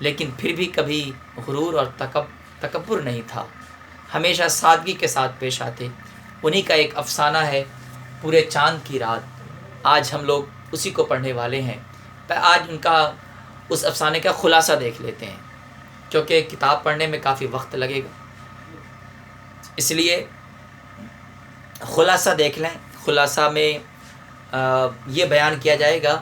لیکن پھر بھی کبھی غرور اور تکبر نہیں تھا، ہمیشہ سادگی کے ساتھ پیش آتے۔ انہی کا ایک افسانہ ہے پورے چاند کی رات، آج ہم لوگ اسی کو پڑھنے والے ہیں۔ آج ان کا اس افسانے کا خلاصہ دیکھ لیتے ہیں، کیونکہ کتاب پڑھنے میں کافی وقت لگے گا، اس لیے خلاصہ دیکھ لیں۔ خلاصہ میں یہ بیان کیا جائے گا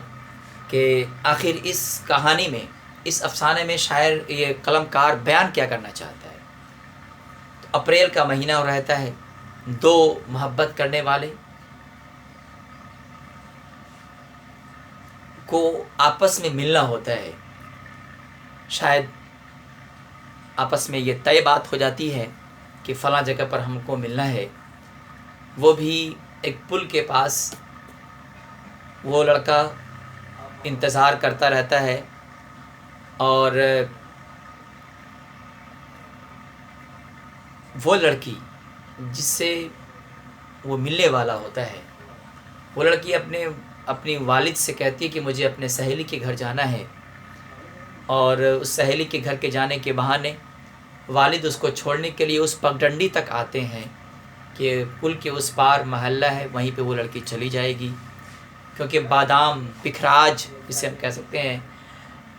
کہ آخر اس کہانی میں، اس افسانے میں شاعر، یہ قلم کار بیان کیا کرنا چاہتا ہے۔ تو اپریل کا مہینہ رہتا ہے، دو محبت کرنے والے کو آپس میں ملنا ہوتا ہے، شاید آپس میں یہ طے بات ہو جاتی ہے کہ فلاں جگہ پر ہم کو ملنا ہے۔ وہ بھی ایک پل کے پاس وہ لڑکا انتظار کرتا رہتا ہے، اور وہ لڑکی جس سے وہ ملنے والا ہوتا ہے، وہ لڑکی اپنی والد سے کہتی ہے کہ مجھے اپنے سہیلی کے گھر جانا ہے، اور اس سہیلی کے گھر کے جانے کے بہانے والد اس کو چھوڑنے کے لیے اس پگڈنڈی تک آتے ہیں کہ پل کے اس پار محلہ ہے، وہیں پہ وہ لڑکی چلی جائے گی، کیونکہ بادام پکھراج جسے ہم کہہ سکتے ہیں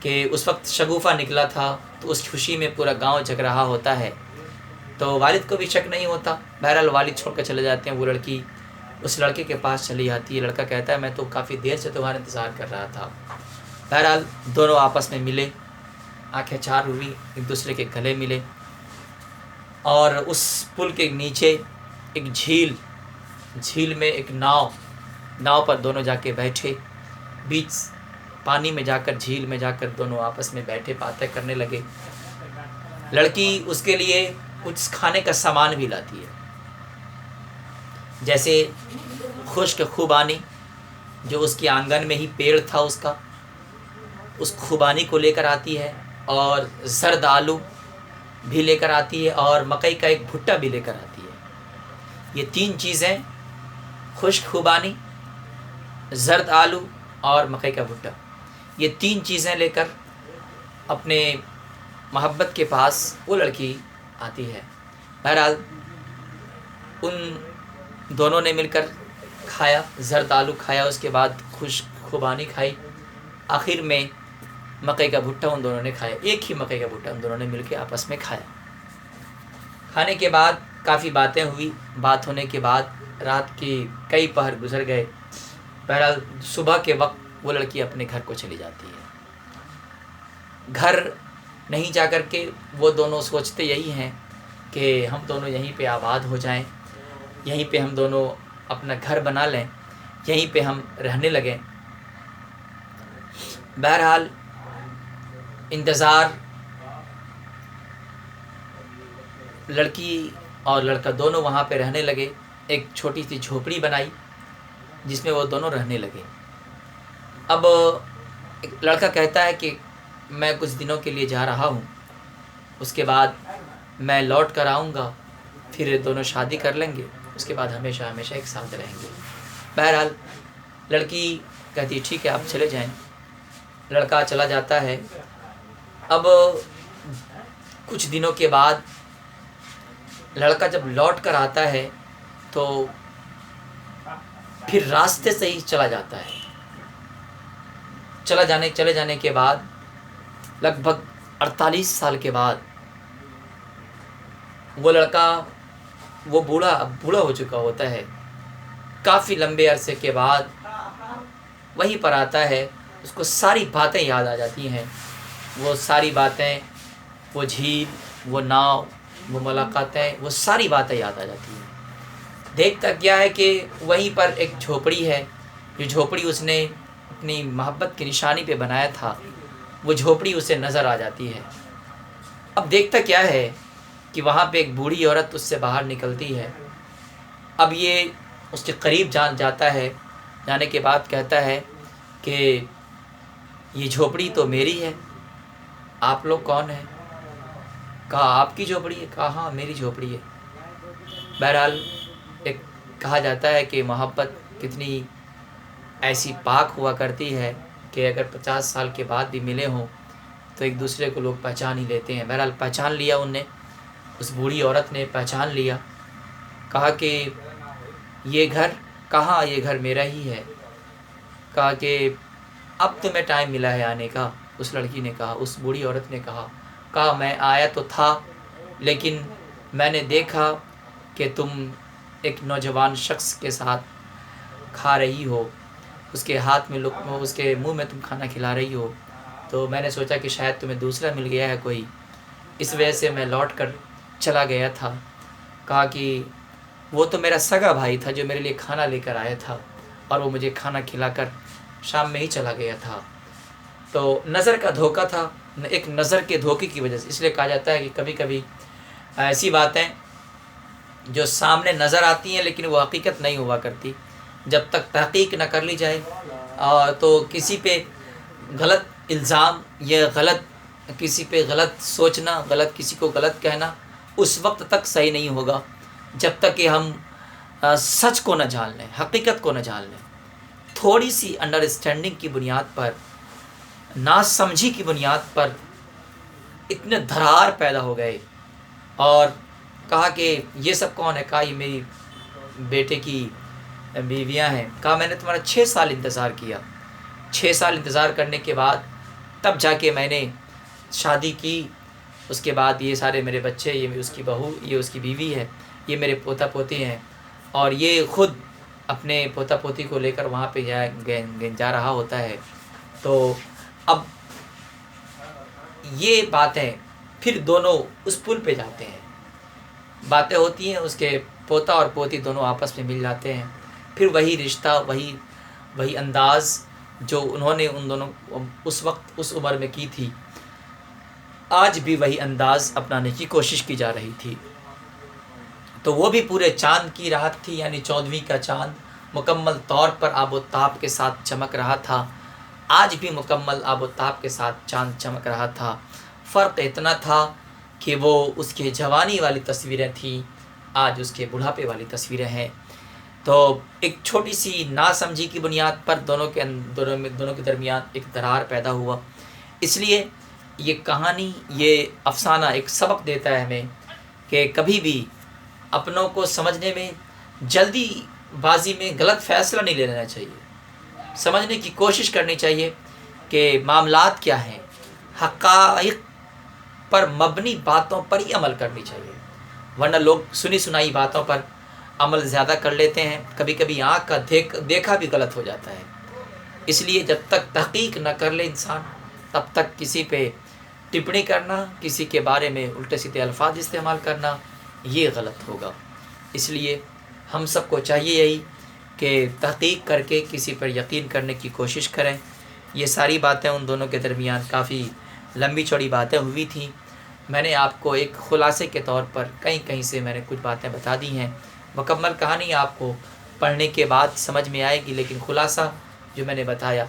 کہ اس وقت شگوفہ نکلا تھا، تو اس خوشی میں پورا گاؤں جگ رہا ہوتا ہے، تو والد کو بھی شک نہیں ہوتا۔ بہرحال والد چھوڑ کر چلے جاتے ہیں، وہ لڑکی اس لڑکے کے پاس چلی جاتی ہے۔ لڑکا کہتا ہے میں تو کافی دیر سے تمہارا انتظار کر رہا تھا۔ بہرحال دونوں آپس میں ملے، آنکھیں چار ہوئی، ایک دوسرے کے گلے ملے، اور اس پل کے نیچے ایک جھیل میں ایک ناؤ پر دونوں جا کے بیٹھے، بیچ پانی میں جا کر، جھیل میں جا کر دونوں آپس میں بیٹھے، باتیں کرنے لگے۔ لڑکی اس کے لیے کچھ کھانے کا سامان بھی لاتی ہے، جیسے خشک خوبانی جو اس کے آنگن میں ہی پیڑ تھا اس خوبانی کو لے کر آتی ہے، اور زرد آلو بھی لے کر آتی ہے، اور مکئی کا ایک بھٹا بھی لے کر آتی ہے۔ یہ تین چیزیں، خشک خوبانی، زرد آلو اور مکئی کا بھٹا، یہ تین چیزیں لے کر اپنے محبت کے پاس وہ لڑکی آتی ہے۔ بہرحال ان دونوں نے مل کر کھایا، زرد آلو کھایا، اس کے بعد خشک خوبانی کھائی، آخر میں مکئی کا بھٹا ان دونوں نے کھایا، ایک ہی مکئی کا بھٹا ان دونوں نے مل کے آپس میں کھایا۔ کھانے کے بعد کافی باتیں ہوئی، بات ہونے کے بعد رات کی کئی پہر گزر گئے۔ بہرحال صبح کے وقت وہ لڑکی اپنے گھر کو چلی جاتی ہے۔ گھر نہیں جا کر کے وہ دونوں سوچتے یہی ہیں کہ ہم دونوں یہیں پہ آباد ہو جائیں، یہیں پہ ہم دونوں اپنا گھر بنا لیں، یہیں پہ ہم رہنے لگیں۔ بہرحال انتظار، لڑکی اور لڑکا دونوں وہاں پہ رہنے لگے، ایک چھوٹی سی جھوپڑی بنائی جس میں وہ دونوں رہنے لگے۔ اب لڑکا کہتا ہے کہ میں کچھ دنوں کے لیے جا رہا ہوں، اس کے بعد میں لوٹ کر آؤں گا، پھر دونوں شادی کر لیں گے، اس کے بعد ہمیشہ ہمیشہ ایک ساتھ رہیں گے۔ بہرحال لڑکی کہتی ہے ٹھیک ہے آپ چلے جائیں۔ لڑکا چلا جاتا ہے۔ اب کچھ دنوں کے بعد لڑکا جب لوٹ کر آتا ہے تو پھر راستے سے ہی چلا جاتا ہے۔ چلے جانے کے بعد لگ بھگ 48 سال کے بعد وہ لڑکا، وہ بوڑھا ہو چکا ہوتا ہے، کافی لمبے عرصے کے بعد وہیں پر آتا ہے۔ اس کو ساری باتیں یاد آ جاتی ہیں، وہ ساری باتیں، وہ جھیل، وہ ناؤ، وہ ملاقاتیں، وہ ساری باتیں یاد آ جاتی ہیں۔ دیکھتا کیا ہے کہ وہیں پر ایک جھوپڑی ہے، جو جھوپڑی اس نے اپنی محبت کی نشانی پہ بنایا تھا، وہ جھوپڑی اسے نظر آ جاتی ہے۔ اب دیکھتا کیا ہے کہ وہاں پہ ایک بوڑھی عورت اس سے باہر نکلتی ہے۔ اب یہ اس کے قریب جاتا ہے، جانے کے بعد کہتا ہے کہ یہ جھوپڑی تو میری ہے، آپ لوگ کون ہیں؟ کہا آپ کی جھوپڑی ہے؟ کہا ہاں میری جھوپڑی ہے۔ بہرحال ایک کہا جاتا ہے کہ محبت کتنی ایسی پاک ہوا کرتی ہے کہ اگر 50 سال کے بعد بھی ملے ہوں تو ایک دوسرے کو لوگ پہچان ہی لیتے ہیں۔ بہرحال پہچان لیا ان نے، اس بوڑھی عورت نے پہچان لیا، کہا کہ یہ گھر کہاں، یہ گھر میرا ہی ہے۔ کہا کہ اب تمہیں ٹائم ملا ہے آنے کا۔ اس لڑکی نے کہا، اس بوڑھی عورت نے کہا میں آیا تو تھا، لیکن میں نے دیکھا کہ تم ایک نوجوان شخص کے ساتھ کھا رہی ہو، اس کے ہاتھ میں اس کے منہ میں تم کھانا کھلا رہی ہو، تو میں نے سوچا کہ شاید تمہیں دوسرا مل گیا ہے کوئی، اس وجہ سے میں لوٹ کر چلا گیا تھا۔ کہا کہ وہ تو میرا سگا بھائی تھا جو میرے لیے کھانا لے کر آیا تھا، اور وہ مجھے کھانا کھلا کر شام میں ہی چلا گیا تھا۔ تو نظر کا دھوکہ تھا، ایک نظر کے دھوکے کی وجہ سے۔ اس لیے کہا جاتا ہے کہ کبھی کبھی ایسی باتیں جو سامنے نظر آتی ہیں لیکن وہ حقیقت نہیں ہوا کرتی، جب تک تحقیق نہ کر لی جائے تو کسی پہ غلط الزام یا کسی پہ غلط سوچنا، کسی کو غلط کہنا اس وقت تک صحیح نہیں ہوگا جب تک کہ ہم سچ کو نہ جان لیں، حقیقت کو نہ جان لیں۔ تھوڑی سی انڈرسٹینڈنگ کی بنیاد پر، ناسمجھی کی بنیاد پر اتنے دھرار پیدا ہو گئے۔ اور کہا کہ یہ سب کون ہے؟ کہا یہ میری بیٹے کی بیویاں ہیں۔ کہا میں نے تمہارا 6 سال انتظار کیا، 6 سال انتظار کرنے کے بعد تب جا کے میں نے شادی کی۔ اس کے بعد یہ سارے میرے بچے، یہ اس کی بہو، یہ اس کی بیوی ہے، یہ میرے پوتا پوتی ہیں، اور یہ خود اپنے پوتا پوتی کو لے کر وہاں پہ جا رہا ہوتا ہے۔ تو اب یہ باتیں پھر دونوں اس پل پہ جاتے ہیں، باتیں ہوتی ہیں، اس کے پوتا اور پوتی دونوں آپس میں مل جاتے ہیں۔ پھر وہی رشتہ، وہی انداز جو انہوں نے ان دونوں اس وقت اس عمر میں کی تھی، آج بھی وہی انداز اپنانے کی کوشش کی جا رہی تھی۔ تو وہ بھی پورے چاند کی رات تھی، یعنی 14ویں کا چاند مکمل طور پر آب و تاب کے ساتھ چمک رہا تھا۔ آج بھی مکمل آب و تاب کے ساتھ چاند چمک رہا تھا۔ فرق اتنا تھا کہ وہ اس کے جوانی والی تصویریں تھیں، آج اس کے بڑھاپے والی تصویریں ہیں۔ تو ایک چھوٹی سی ناسمجھی کی بنیاد پر دونوں کے درمیان ایک درار پیدا ہوا۔ اس لیے یہ کہانی، یہ افسانہ ایک سبق دیتا ہے ہمیں کہ کبھی بھی اپنوں کو سمجھنے میں جلدی بازی میں غلط فیصلہ نہیں لے لینا چاہیے۔ سمجھنے کی کوشش کرنی چاہیے کہ معاملات کیا ہیں، حقائق پر مبنی باتوں پر ہی عمل کرنی چاہیے، ورنہ لوگ سنی سنائی باتوں پر عمل زیادہ کر لیتے ہیں۔ کبھی کبھی آنکھ کا دیکھا بھی غلط ہو جاتا ہے۔ اس لیے جب تک تحقیق نہ کر لے انسان، تب تک کسی پہ ٹپڑی کرنا، کسی کے بارے میں الٹے سیدھے الفاظ استعمال کرنا، یہ غلط ہوگا۔ اس لیے ہم سب کو چاہیے یہی کہ تحقیق کر کے کسی پر یقین کرنے کی کوشش کریں۔ یہ ساری باتیں ان دونوں کے درمیان کافی لمبی چوڑی باتیں ہوئی تھیں۔ میں نے آپ کو ایک خلاصے کے طور پر کہیں سے میں نے کچھ باتیں بتا دی ہیں۔ مکمل کہانی آپ کو پڑھنے کے بعد سمجھ میں آئے گی، لیکن خلاصہ جو میں نے بتایا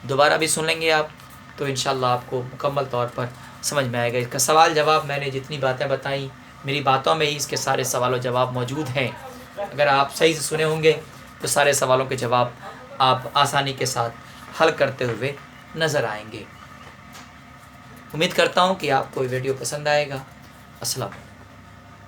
دوبارہ بھی سن لیں گے آپ تو انشاءاللہ آپ کو مکمل طور پر سمجھ میں آئے گا۔ اس کا سوال جواب میں نے جتنی باتیں بتائیں میری باتوں میں ہی اس کے سارے سوال و جواب موجود ہیں۔ اگر آپ صحیح سے سنے ہوں گے تو سارے سوالوں کے جواب آپ آسانی کے ساتھ حل کرتے ہوئے نظر آئیں گے۔ امید کرتا ہوں کہ آپ کو یہ ویڈیو پسند آئے گا۔ السلام علیکم۔